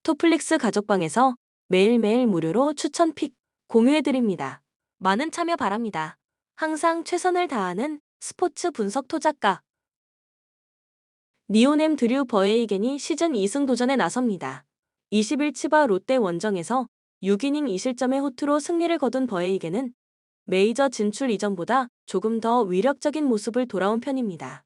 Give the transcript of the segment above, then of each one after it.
토플릭스 가족방에서 매일매일 무료로 추천 픽 공유해드립니다. 많은 참여 바랍니다. 항상 최선을 다하는 스포츠 분석 토작가 니오넴 드류 버에이겐이 시즌 2승 도전에 나섭니다. 20일 치바 롯데 원정에서 6이닝 2실점의 호투로 승리를 거둔 버에이겐은 메이저 진출 이전보다 조금 더 위력적인 모습을 돌아온 편입니다.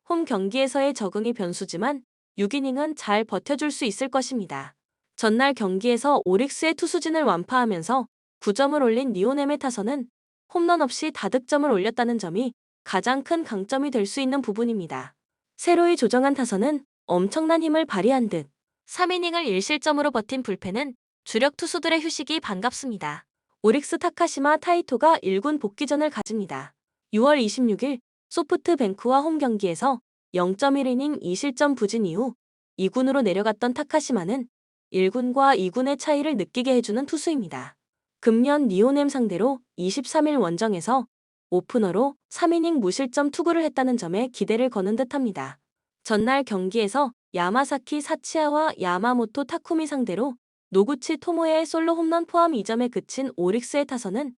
홈 경기에서의 적응이 변수지만 6이닝은 잘 버텨줄 수 있을 것입니다. 전날 경기에서 오릭스의 투수진을 완파하면서 9점을 올린 니오넴의 타선은 홈런 없이 다득점을 올렸다는 점이 가장 큰 강점이 될 수 있는 부분입니다. 새로이 조정한 타선은 엄청난 힘을 발휘한 듯 3이닝을 1실점으로 버틴 불펜은 주력 투수들의 휴식이 반갑습니다. 오릭스 타카시마 타이토가 1군 복귀전을 가집니다. 6월 26일 소프트뱅크와 홈 경기에서 0.1이닝 2실점 부진 이후 2군으로 내려갔던 타카시마는 1군과 2군의 차이를 느끼게 해주는 투수입니다. 금년 니오넴 상대로 23일 원정에서 오프너로 3이닝 무실점 투구를 했다는 점에 기대를 거는 듯합니다. 전날 경기에서 야마사키 사치아와 야마모토 타쿠미 상대로 노구치 토모에의 솔로 홈런 포함 2점에 그친 오릭스의 타선은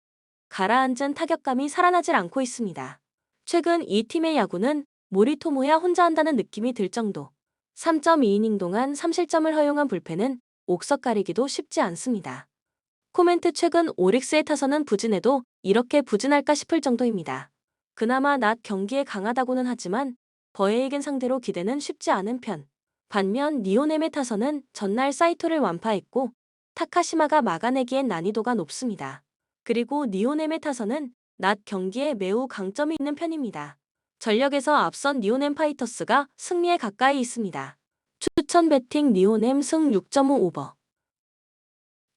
가라앉은 타격감이 살아나질 않고 있습니다. 최근 이 팀의 야구는 모리토모야 혼자 한다는 느낌이 들 정도. 3.2이닝 동안 3실점을 허용한 불펜은 옥석 가리기도 쉽지 않습니다. 코멘트 최근 오릭스의 타선은 부진해도 이렇게 부진할까 싶을 정도입니다. 그나마 낮 경기에 강하다고는 하지만 버에이겐 상대로 기대는 쉽지 않은 편. 반면 니오넴의 타선은 전날 사이토를 완파했고 타카시마가 막아내기엔 난이도가 높습니다. 그리고 니오넴의 타선은 낮 경기에 매우 강점이 있는 편입니다. 전력에서 앞선 니오넴 파이터스가 승리에 가까이 있습니다. 추천 배팅 니오넴 승 6.5 오버.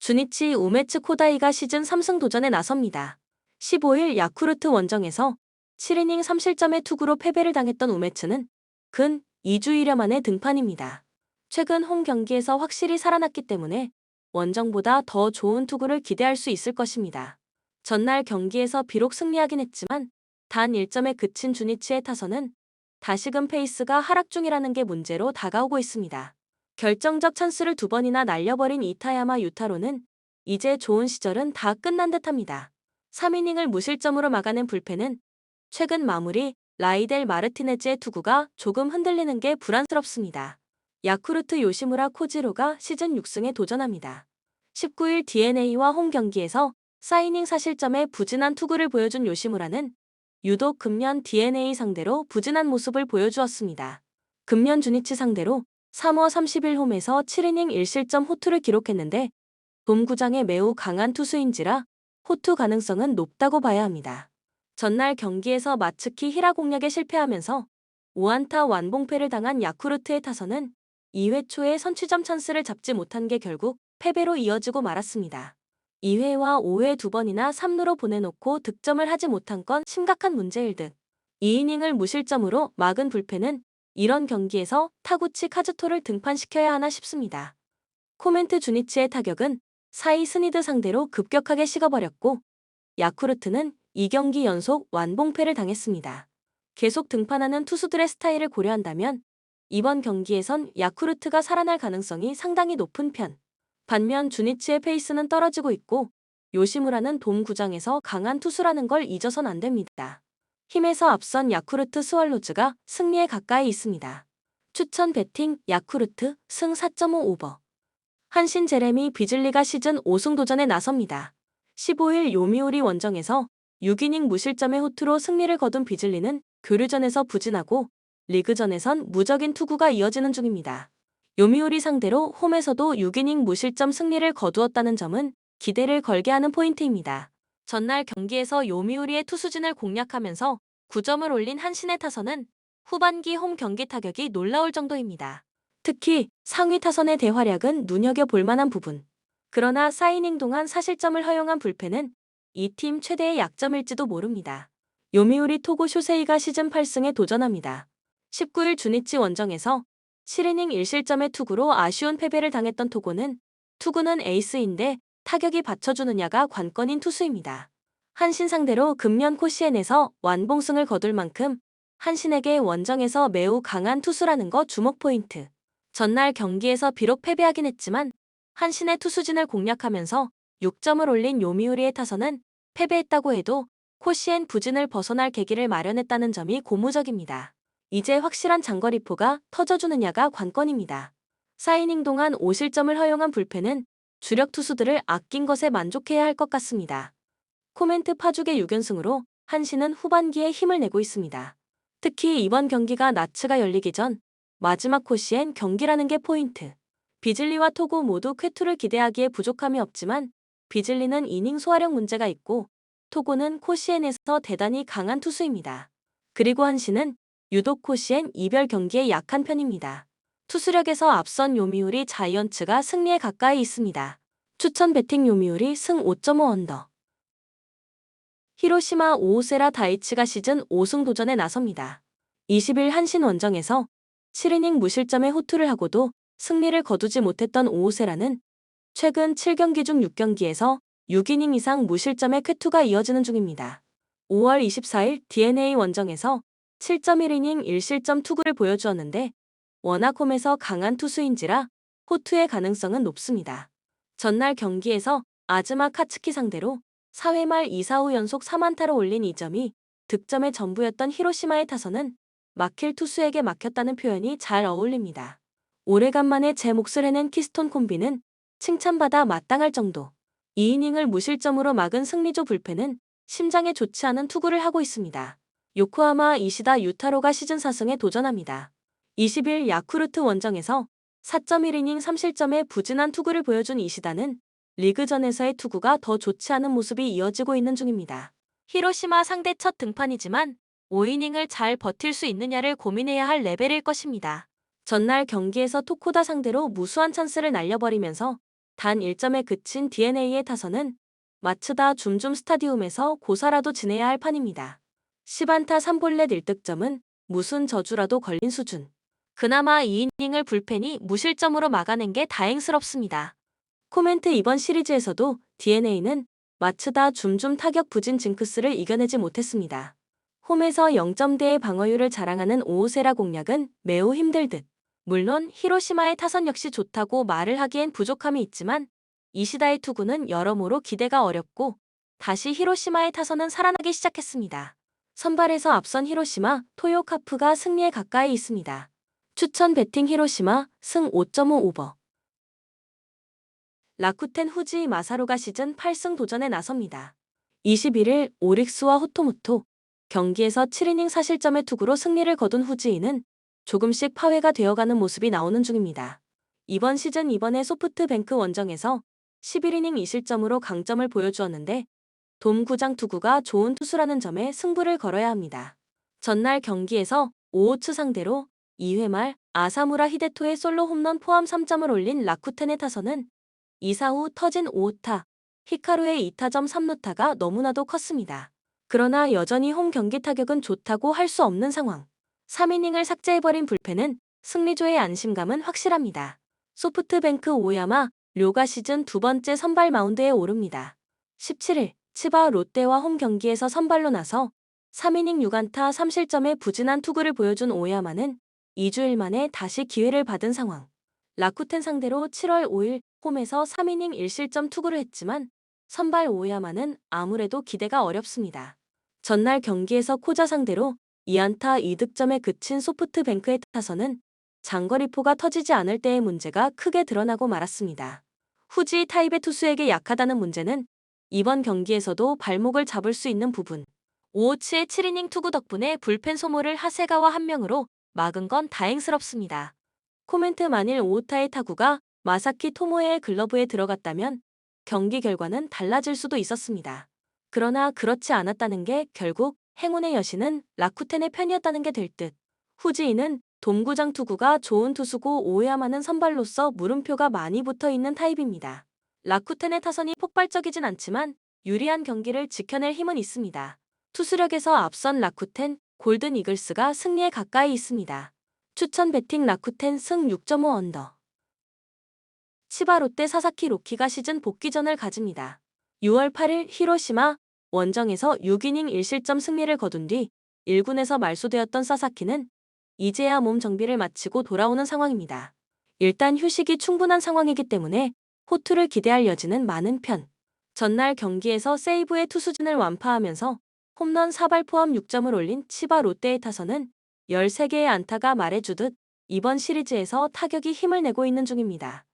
주니치 우메츠 코다이가 시즌 3승 도전에 나섭니다. 15일 야쿠르트 원정에서 7이닝 3실점의 투구로 패배를 당했던 우메츠는 근 2주일여 만에 등판입니다. 최근 홈 경기에서 확실히 살아났기 때문에 원정보다 더 좋은 투구를 기대할 수 있을 것입니다. 전날 경기에서 비록 승리하긴 했지만 단 1점에 그친 주니치의 타선은 다시금 페이스가 하락 중이라는 게 문제로 다가오고 있습니다. 결정적 찬스를 2번이나 날려버린 이타야마 유타로는 이제 좋은 시절은 다 끝난 듯합니다. 3이닝을 무실점으로 막아낸 불펜은 최근 마무리 라이델 마르티네즈의 투구가 조금 흔들리는 게 불안스럽습니다. 야쿠르트 요시무라 코지로가 시즌 6승에 도전합니다. 19일 DeNA와 홈 경기에서 4이닝 4실점의 부진한 투구를 보여준 요시무라는 유독 금년 DeNA 상대로 부진한 모습을 보여주었습니다. 금년 주니치 상대로 3월 30일 홈에서 7이닝 1실점 호투를 기록했는데 돔구장에 매우 강한 투수인지라 호투 가능성은 높다고 봐야 합니다. 전날 경기에서 마츠키 히라 공략에 실패하면서 5안타 완봉패를 당한 야쿠르트의 타선은 2회 초에 선취점 찬스를 잡지 못한 게 결국 패배로 이어지고 말았습니다. 2회와 5회 2번이나 3루로 보내놓고 득점을 하지 못한 건 심각한 문제일 듯. 2이닝을 무실점으로 막은 불펜은 이런 경기에서 타구치 카즈토를 등판시켜야 하나 싶습니다. 코멘트 주니치의 타격은 사이 스니드 상대로 급격하게 식어버렸고 야쿠르트는 2경기 연속 완봉패를 당했습니다. 계속 등판하는 투수들의 스타일을 고려한다면 이번 경기에선 야쿠르트가 살아날 가능성이 상당히 높은 편. 반면 주니치의 페이스는 떨어지고 있고 요시무라는 돔 구장에서 강한 투수라는 걸 잊어선 안 됩니다. 힘에서 앞선 야쿠르트 스왈로즈가 승리에 가까이 있습니다. 추천 배팅 야쿠르트 승 4.5 오버. 한신 제레미 비즐리가 시즌 5승 도전에 나섭니다. 15일 요미우리 원정에서 6이닝 무실점의 호투로 승리를 거둔 비즐리는 교류전에서 부진하고 리그전에선 무적인 투구가 이어지는 중입니다. 요미우리 상대로 홈에서도 6이닝 무실점 승리를 거두었다는 점은 기대를 걸게 하는 포인트입니다. 전날 경기에서 요미우리의 투수진을 공략하면서 9점을 올린 한신의 타선은 후반기 홈 경기 타격이 놀라울 정도입니다. 특히 상위 타선의 대활약은 눈여겨볼 만한 부분. 그러나 4이닝 동안 4실점을 허용한 불펜은 이 팀 최대의 약점일지도 모릅니다. 요미우리 토고 쇼세이가 시즌 8승에 도전합니다. 19일 주니치 원정에서 7이닝 1실점의 투구로 아쉬운 패배를 당했던 토고는 투구는 에이스인데 타격이 받쳐주느냐가 관건인 투수입니다. 한신 상대로 금년 코시엔에서 완봉승을 거둘 만큼 한신에게 원정에서 매우 강한 투수라는 거 주목 포인트. 전날 경기에서 비록 패배하긴 했지만 한신의 투수진을 공략하면서 6점을 올린 요미우리의 타선은 패배했다고 해도 코시엔 부진을 벗어날 계기를 마련했다는 점이 고무적입니다. 이제 확실한 장거리포가 터져주느냐가 관건입니다. 4이닝 동안 5실점을 허용한 불펜은 주력 투수들을 아낀 것에 만족해야 할 것 같습니다. 코멘트 파죽의 6연승으로 한신은 후반기에 힘을 내고 있습니다. 특히 이번 경기가 나츠가 열리기 전 마지막 코시엔 경기라는 게 포인트. 비즐리와 토고 모두 쾌투를 기대하기에 부족함이 없지만 비즐리는 이닝 소화력 문제가 있고 토고는 코시엔에서 대단히 강한 투수입니다. 그리고 한신은 유독 코시엔 이별 경기에 약한 편입니다. 투수력에서 앞선 요미우리 자이언츠가 승리에 가까이 있습니다. 추천 배팅 요미우리 승 5.5 언더. 히로시마 오오세라 다이치가 시즌 5승 도전에 나섭니다. 20일 한신 원정에서 7이닝 무실점의 호투를 하고도 승리를 거두지 못했던 오오세라는 최근 7경기 중 6경기에서 6이닝 이상 무실점의 쾌투가 이어지는 중입니다. 5월 24일 DNA 원정에서 7.1이닝 1실점 투구를 보여주었는데 워낙 홈에서 강한 투수인지라 호투의 가능성은 높습니다. 전날 경기에서 아즈마 카츠키 상대로 4회 말 2사후 연속 3안타로 올린 2점이 득점의 전부였던 히로시마의 타선은 막힐 투수에게 막혔다는 표현이 잘 어울립니다. 오래간만에 제 몫을 해낸 키스톤 콤비는 칭찬받아 마땅할 정도. 2이닝을 무실점으로 막은 승리조 불펜은 심장에 좋지 않은 투구를 하고 있습니다. 요코하마 이시다 유타로가 시즌 4승에 도전합니다. 20일 야쿠르트 원정에서 4.1이닝 3실점의 부진한 투구를 보여준 이시다는 리그전에서의 투구가 더 좋지 않은 모습이 이어지고 있는 중입니다. 히로시마 상대 첫 등판이지만 5이닝을 잘 버틸 수 있느냐를 고민해야 할 레벨일 것입니다. 전날 경기에서 토코다 상대로 무수한 찬스를 날려버리면서 단 1점에 그친 DNA의 타선은 마츠다 줌줌 스타디움에서 고사라도 지내야 할 판입니다. 10안타 3볼넷 1득점은 무슨 저주라도 걸린 수준. 그나마 2이닝을 불펜이 무실점으로 막아낸 게 다행스럽습니다. 코멘트 이번 시리즈에서도 DNA는 마츠다 줌줌 타격 부진 징크스를 이겨내지 못했습니다. 홈에서 0점대의 방어율을 자랑하는 오오세라 공략은 매우 힘들 듯. 물론 히로시마의 타선 역시 좋다고 말을 하기엔 부족함이 있지만 이시다의 투구는 여러모로 기대가 어렵고 다시 히로시마의 타선은 살아나기 시작했습니다. 선발에서 앞선 히로시마, 토요카프가 승리에 가까이 있습니다. 추천 배팅 히로시마 승 5.5 오버. 라쿠텐 후지 마사루가 시즌 8승 도전에 나섭니다. 21일 오릭스와 호토모토 경기에서 7이닝 4실점의 투구로 승리를 거둔 후지이는 조금씩 파회가 되어가는 모습이 나오는 중입니다. 이번 시즌 이번에 소프트뱅크 원정에서 11이닝 2실점으로 강점을 보여주었는데 돔구장 투구가 좋은 투수라는 점에 승부를 걸어야 합니다. 전날 경기에서 오호츠 상대로 2회 말 아사무라 히데토의 솔로 홈런 포함 3점을 올린 라쿠텐의 타선은 2사 후 터진 5호타, 히카루의 2타점 3루타가 너무나도 컸습니다. 그러나 여전히 홈 경기 타격은 좋다고 할 수 없는 상황. 3이닝을 삭제해버린 불펜은 승리조의 안심감은 확실합니다. 소프트뱅크 오야마, 료가 시즌 두 번째 선발 마운드에 오릅니다. 17일 치바 롯데와 홈 경기에서 선발로 나서 3이닝 6안타 3실점의 부진한 투구를 보여준 오야마는 2주일 만에 다시 기회를 받은 상황. 라쿠텐 상대로 7월 5일 홈에서 3이닝 1실점 투구를 했지만 선발 오야마는 아무래도 기대가 어렵습니다. 전날 경기에서 코자 상대로 2안타 2득점에 그친 소프트뱅크의 타선은 장거리포가 터지지 않을 때의 문제가 크게 드러나고 말았습니다. 후지 타입의 투수에게 약하다는 문제는 이번 경기에서도 발목을 잡을 수 있는 부분. 오호츠의 7이닝 투구 덕분에 불펜 소모를 하세가와 한 명으로 막은 건 다행스럽습니다. 코멘트 만일 오호타의 타구가 마사키 토모에의 글러브에 들어갔다면 경기 결과는 달라질 수도 있었습니다. 그러나 그렇지 않았다는 게 결국 행운의 여신은 라쿠텐의 편이었다는 게 될 듯. 후지이는 돔구장 투구가 좋은 투수고 오야마는 선발로서 물음표가 많이 붙어있는 타입입니다. 라쿠텐의 타선이 폭발적이진 않지만 유리한 경기를 지켜낼 힘은 있습니다. 투수력에서 앞선 라쿠텐, 골든 이글스가 승리에 가까이 있습니다. 추천 배팅 라쿠텐 승 6.5 언더. 치바 롯데 사사키 로키가 시즌 복귀전을 가집니다. 6월 8일 히로시마 원정에서 6이닝 1실점 승리를 거둔 뒤 1군에서 말소되었던 사사키는 이제야 몸 정비를 마치고 돌아오는 상황입니다. 일단 휴식이 충분한 상황이기 때문에 호투를 기대할 여지는 많은 편. 전날 경기에서 세이브의 투수진을 완파하면서 홈런 4발 포함 6점을 올린 치바 롯데의 타선은 13개의 안타가 말해주듯 이번 시리즈에서 타격이 힘을 내고 있는 중입니다.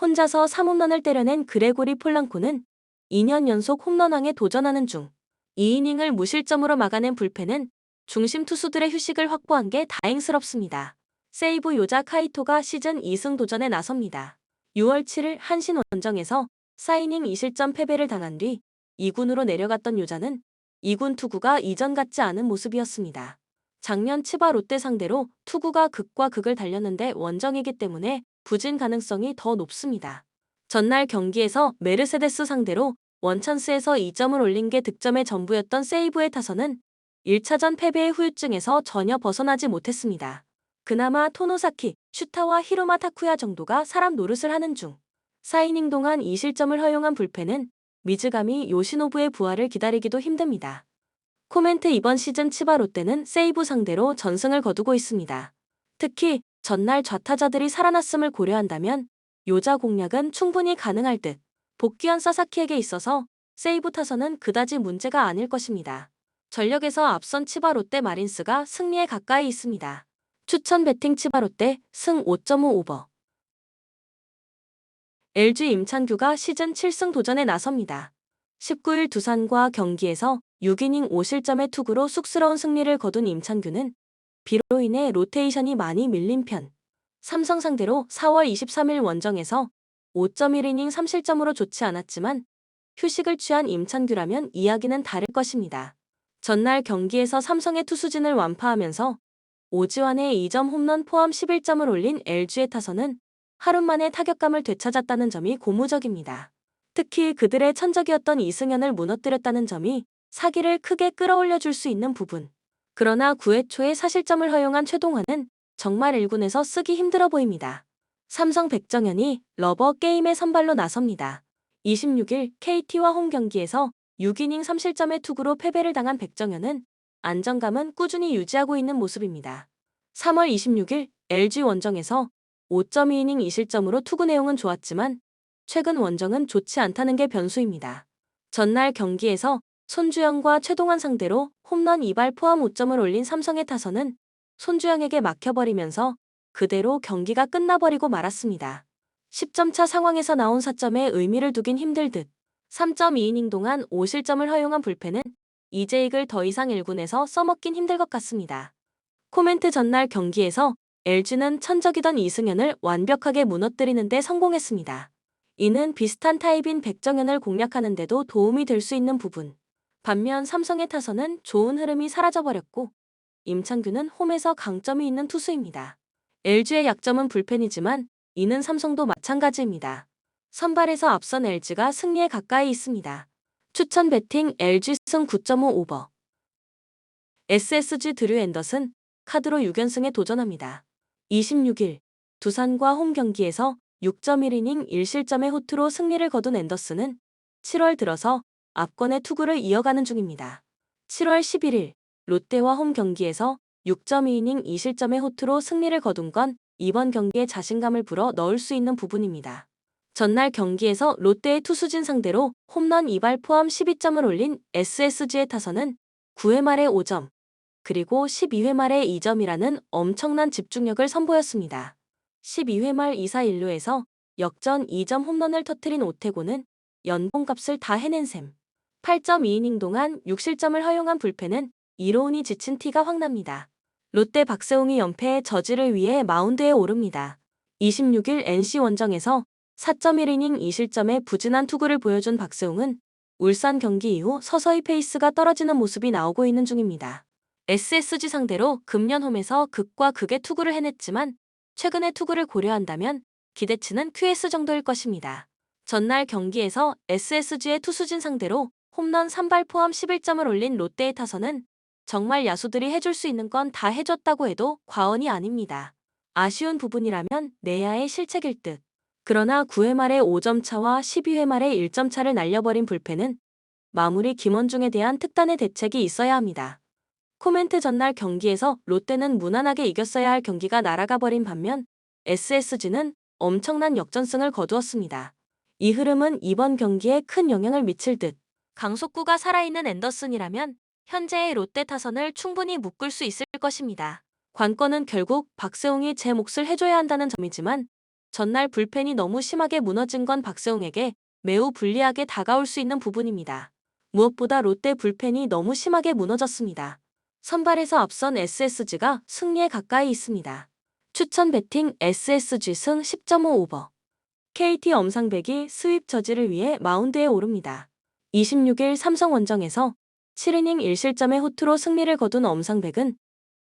혼자서 3홈런을 때려낸 그레고리 폴랑코는 2년 연속 홈런왕에 도전하는 중. 2이닝을 무실점으로 막아낸 불펜은 중심 투수들의 휴식을 확보한 게 다행스럽습니다. 세이브 요자 카이토가 시즌 2승 도전에 나섭니다. 6월 7일 한신 원정에서 4이닝 2실점 패배를 당한 뒤 2군으로 내려갔던 요자는 2군 투구가 이전 같지 않은 모습이었습니다. 작년 치바 롯데 상대로 투구가 극과 극을 달렸는데 원정이기 때문에 부진 가능성이 더 높습니다. 전날 경기에서 메르세데스 상대로 원찬스에서 2점을 올린 게 득점의 전부였던 세이브의 타선은 1차전 패배의 후유증에서 전혀 벗어나지 못했습니다. 그나마 토노사키, 슈타와 히로마 타쿠야 정도가 사람 노릇을 하는 중. 4이닝 동안 2실점을 허용한 불펜은 미즈가미 요시노부의 부활을 기다리기도 힘듭니다. 코멘트 이번 시즌 치바 롯데는 세이브 상대로 전승을 거두고 있습니다. 특히 전날 좌타자들이 살아났음을 고려한다면 요자 공략은 충분히 가능할 듯. 복귀한 사사키에게 있어서 세이브 타선은 그다지 문제가 아닐 것입니다. 전력에서 앞선 치바 롯데 마린스가 승리에 가까이 있습니다. 추천 배팅 치바 롯데 승 5.5 오버. LG 임찬규가 시즌 7승 도전에 나섭니다. 19일 두산과 경기에서 6이닝 5실점의 투구로 쑥스러운 승리를 거둔 임찬규는 비로 인해 로테이션이 많이 밀린 편. 삼성 상대로 4월 23일 원정에서 5.1이닝 3실점으로 좋지 않았지만 휴식을 취한 임찬규라면 이야기는 다를 것입니다. 전날 경기에서 삼성의 투수진을 완파하면서 오지환의 2점 홈런 포함 11점을 올린 LG의 타선은 하루 만에 타격감을 되찾았다는 점이 고무적입니다. 특히 그들의 천적이었던 이승현을 무너뜨렸다는 점이 사기를 크게 끌어올려줄 수 있는 부분. 그러나 9회 초에 사실점을 허용한 최동환은 정말 1군에서 쓰기 힘들어 보입니다. 삼성 백정현이 러버 게임에 선발로 나섭니다. 26일 KT와 홈 경기에서 6이닝 3실점의 투구로 패배를 당한 백정현은 안정감은 꾸준히 유지하고 있는 모습입니다. 3월 26일 LG 원정에서 5.2이닝 2실점으로 투구 내용은 좋았지만 최근 원정은 좋지 않다는 게 변수입니다. 전날 경기에서 손주영과 최동환 상대로 홈런 2발 포함 5점을 올린 삼성의 타선은 손주영에게 막혀버리면서 그대로 경기가 끝나버리고 말았습니다. 10점 차 상황에서 나온 4점에 의미를 두긴 힘들 듯 3.2이닝 동안 5실점을 허용한 불펜은 이재익을 더 이상 1군에서 써먹긴 힘들 것 같습니다. 코멘트 전날 경기에서 LG는 천적이던 이승현을 완벽하게 무너뜨리는 데 성공했습니다. 이는 비슷한 타입인 백정현을 공략하는 데도 도움이 될 수 있는 부분. 반면 삼성의 타선은 좋은 흐름이 사라져버렸고 임찬규는 홈에서 강점이 있는 투수입니다. LG의 약점은 불펜이지만 이는 삼성도 마찬가지입니다. 선발에서 앞선 LG가 승리에 가까이 있습니다. 추천 배팅 LG 승 9.5 오버. SSG 드류 앤더슨 카드로 6연승에 도전합니다. 26일 두산과 홈 경기에서 6.1이닝 1실점의 호투로 승리를 거둔 앤더슨은 7월 들어서 압권의 투구를 이어가는 중입니다. 7월 11일 롯데와 홈 경기에서 6.2이닝 2실점의 호투로 승리를 거둔 건 이번 경기에 자신감을 불어 넣을 수 있는 부분입니다. 전날 경기에서 롯데의 투수진 상대로 홈런 2발 포함 12점을 올린 SSG의 타선은 9회 말에 5점, 그리고 12회 말에 2점이라는 엄청난 집중력을 선보였습니다. 12회 말 2사 1루에서 역전 2점 홈런을 터뜨린 오태고는 연봉값을 다 해낸 셈. 8.2이닝 동안 6실점을 허용한 불펜은 이로운이 지친 티가 확 납니다. 롯데 박세웅이 연패의 저지를 위해 마운드에 오릅니다. 26일 NC 원정에서 4.1이닝 2실점의 부진한 투구를 보여준 박세웅은 울산 경기 이후 서서히 페이스가 떨어지는 모습이 나오고 있는 중입니다. SSG 상대로 금년 홈에서 극과 극의 투구를 해냈지만 최근의 투구를 고려한다면 기대치는 QS 정도일 것입니다. 전날 경기에서 SSG의 투수진 상대로 홈런 3발 포함 11점을 올린 롯데의 타선은 정말 야수들이 해줄 수 있는 건 다 해줬다고 해도 과언이 아닙니다. 아쉬운 부분이라면 내야의 실책일 듯. 그러나 9회 말에 5점 차와 12회 말에 1점 차를 날려버린 불펜은 마무리 김원중에 대한 특단의 대책이 있어야 합니다. 코멘트 전날 경기에서 롯데는 무난하게 이겼어야 할 경기가 날아가 버린 반면 SSG는 엄청난 역전승을 거두었습니다. 이 흐름은 이번 경기에 큰 영향을 미칠 듯. 강속구가 살아있는 앤더슨이라면 현재의 롯데 타선을 충분히 묶을 수 있을 것입니다. 관건은 결국 박세웅이 제 몫을 해줘야 한다는 점이지만 전날 불펜이 너무 심하게 무너진 건 박세웅에게 매우 불리하게 다가올 수 있는 부분입니다. 무엇보다 롯데 불펜이 너무 심하게 무너졌습니다. 선발에서 앞선 SSG가 승리에 가까이 있습니다. 추천 배팅 SSG 승 10.5 오버. KT 엄상백이 스윕 저지를 위해 마운드에 오릅니다. 26일 삼성 원정에서 7이닝 1실점의 호투로 승리를 거둔 엄상백은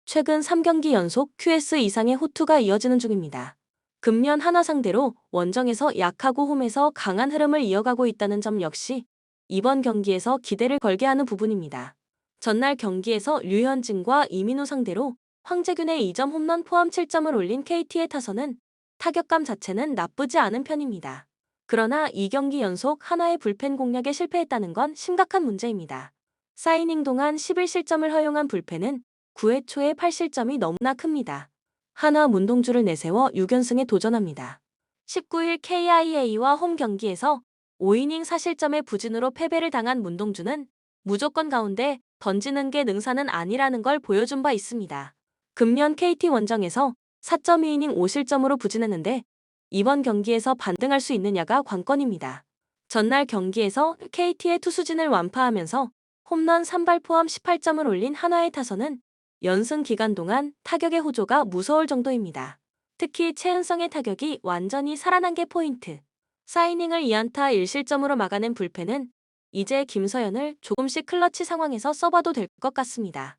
최근 3경기 연속 QS 이상의 호투가 이어지는 중입니다. 금년 하나 상대로 원정에서 약하고 홈에서 강한 흐름을 이어가고 있다는 점 역시 이번 경기에서 기대를 걸게 하는 부분입니다. 전날 경기에서 류현진과 이민우 상대로 황재균의 2점 홈런 포함 7점을 올린 KT의 타선은 타격감 자체는 나쁘지 않은 편입니다. 그러나 2경기 연속 하나의 불펜 공략에 실패했다는 건 심각한 문제입니다. 4이닝 동안 11실점을 허용한 불펜은 9회 초에 8실점이 너무나 큽니다. 하나 문동주를 내세워 6연승에 도전합니다. 19일 KIA와 홈 경기에서 5이닝 4실점의 부진으로 패배를 당한 문동주는 무조건 가운데 던지는 게 능사는 아니라는 걸 보여준 바 있습니다. 금년 KT 원정에서 4.2이닝 5실점으로 부진했는데 이번 경기에서 반등할 수 있느냐가 관건입니다. 전날 경기에서 KT의 투수진을 완파하면서 홈런 3발 포함 18점을 올린 한화의 타선은 연승 기간 동안 타격의 호조가 무서울 정도입니다. 특히 최은성의 타격이 완전히 살아난 게 포인트. 4이닝을 2안타 1실점으로 막아낸 불펜은 이제 김서현을 조금씩 클러치 상황에서 써봐도 될 것 같습니다.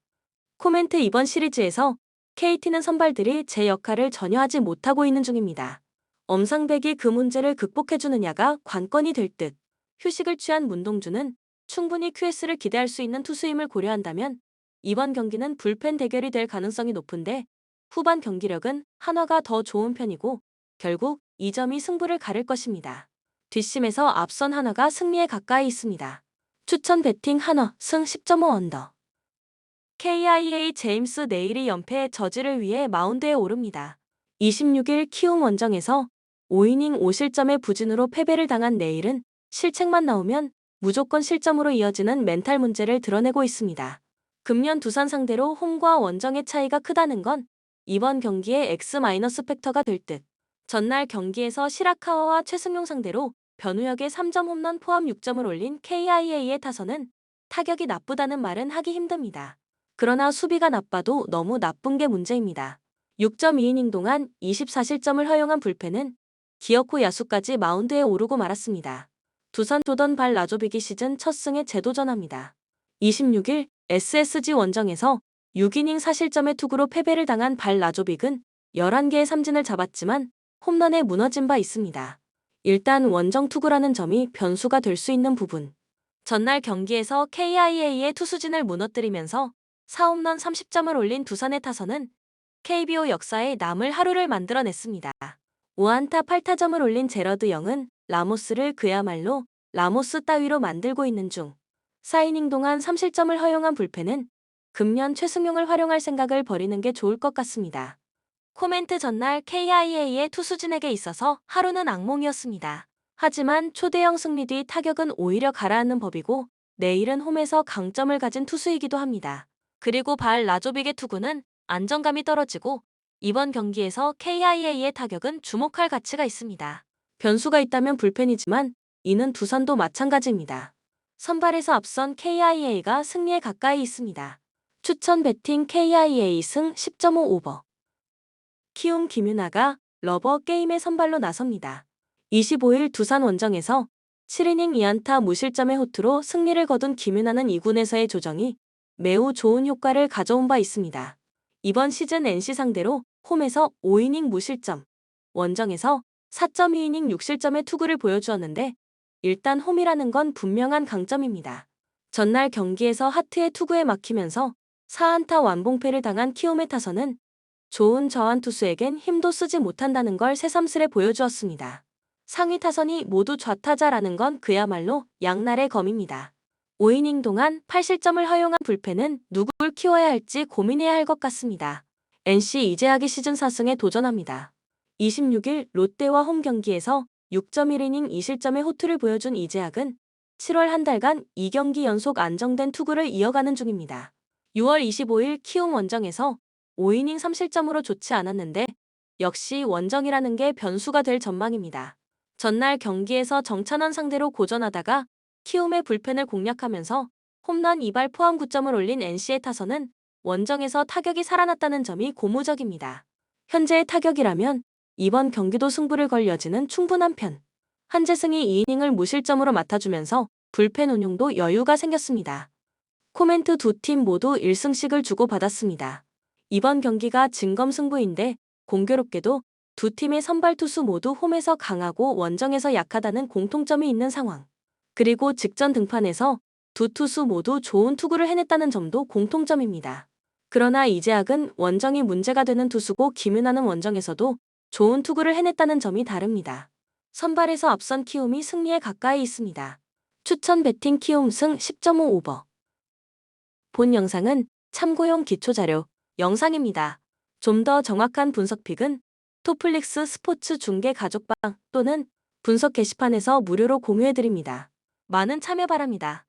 코멘트 이번 시리즈에서 KT는 선발들이 제 역할을 전혀 하지 못하고 있는 중입니다. 엄상백이 그 문제를 극복해주느냐가 관건이 될 듯. 휴식을 취한 문동주는 충분히 QS를 기대할 수 있는 투수임을 고려한다면 이번 경기는 불펜 대결이 될 가능성이 높은데 후반 경기력은 한화가 더 좋은 편이고 결국 이 점이 승부를 가를 것입니다. 뒷심에서 앞선 한화가 승리에 가까이 있습니다. 추천 배팅 한화 승 10.5 언더. KIA 제임스 네일이 연패 저지를 위해 마운드에 오릅니다. 26일 키움 원정에서 5이닝 5실점의 부진으로 패배를 당한 네일은 실책만 나오면 무조건 실점으로 이어지는 멘탈 문제를 드러내고 있습니다. 금년 두산 상대로 홈과 원정의 차이가 크다는 건 이번 경기의 X- 팩터가 될 듯. 전날 경기에서 시라카와와 최승용 상대로 변우혁의 3점 홈런 포함 6점을 올린 KIA의 타선은 타격이 나쁘다는 말은 하기 힘듭니다. 그러나 수비가 나빠도 너무 나쁜 게 문제입니다. 6.2이닝 동안 24실점을 허용한 불펜은 기어코 야수까지 마운드에 오르고 말았습니다. 두산 도던 발 라조빅이 시즌 첫 승에 재도전합니다. 26일 SSG 원정에서 6이닝 4실점의 투구로 패배를 당한 발 라조빅은 11개의 삼진을 잡았지만 홈런에 무너진 바 있습니다. 일단 원정 투구라는 점이 변수가 될 수 있는 부분. 전날 경기에서 KIA의 투수진을 무너뜨리면서 4홈런 30점을 올린 두산의 타선은 KBO 역사에 남을 하루를 만들어냈습니다. 5안타 8타점을 올린 제러드 영은 라모스를 그야말로 라모스 따위로 만들고 있는 중. 4이닝 동안 3실점을 허용한 불펜은 금년 최승용을 활용할 생각을 버리는 게 좋을 것 같습니다. 코멘트 전날 KIA의 투수진에게 있어서 하루는 악몽이었습니다. 하지만 초대형 승리 뒤 타격은 오히려 가라앉는 법이고 내일은 홈에서 강점을 가진 투수이기도 합니다. 그리고 발 라조빅의 투구는 안정감이 떨어지고 이번 경기에서 KIA의 타격은 주목할 가치가 있습니다. 변수가 있다면 불펜이지만 이는 두산도 마찬가지입니다. 선발에서 앞선 KIA가 승리에 가까이 있습니다. 추천 배팅 KIA 승 10.5 오버. 키움 김윤아가 러버 게임에 선발로 나섭니다. 25일 두산 원정에서 7이닝 2안타 무실점의 호투로 승리를 거둔 김윤아는 2군에서의 조정이 매우 좋은 효과를 가져온 바 있습니다. 이번 시즌 NC 상대로 홈에서 5이닝 무실점, 원정에서 4.2이닝 6실점의 투구를 보여주었는데 일단 홈이라는 건 분명한 강점입니다. 전날 경기에서 하트의 투구에 막히면서 4안타 완봉패를 당한 키움의 타선은 좋은 저한 투수에겐 힘도 쓰지 못한다는 걸 새삼스레 보여주었습니다. 상위 타선이 모두 좌타자라는 건 그야말로 양날의 검입니다. 5이닝 동안 8실점을 허용한 불펜은 누굴 키워야 할지 고민해야 할 것 같습니다. NC 이재학이 시즌 4승에 도전합니다. 26일 롯데와 홈 경기에서 6.1이닝 2실점의 호투를 보여준 이재학은 7월 한 달간 2경기 연속 안정된 투구를 이어가는 중입니다. 6월 25일 키움 원정에서 5이닝 3실점으로 좋지 않았는데 역시 원정이라는 게 변수가 될 전망입니다. 전날 경기에서 정찬원 상대로 고전하다가 키움의 불펜을 공략하면서 홈런 2발 포함 9점을 올린 NC의 타선은 원정에서 타격이 살아났다는 점이 고무적입니다. 현재의 타격이라면 이번 경기도 승부를 걸 여지는 충분한 편. 한재승이 2이닝을 무실점으로 맡아주면서 불펜 운용도 여유가 생겼습니다. 코멘트 두 팀 모두 1승씩을 주고받았습니다. 이번 경기가 진검승부인데 공교롭게도 두 팀의 선발 투수 모두 홈에서 강하고 원정에서 약하다는 공통점이 있는 상황. 그리고 직전 등판에서 두 투수 모두 좋은 투구를 해냈다는 점도 공통점입니다. 그러나 이재학은 원정이 문제가 되는 투수고 김윤아는 원정에서도 좋은 투구를 해냈다는 점이 다릅니다. 선발에서 앞선 키움이 승리에 가까이 있습니다. 추천 배팅 키움 승 10.5 오버. 본 영상은 참고용 기초자료 영상입니다. 좀 더 정확한 분석픽은 토플릭스 스포츠 중계 가족방 또는 분석 게시판에서 무료로 공유해드립니다. 많은 참여 바랍니다.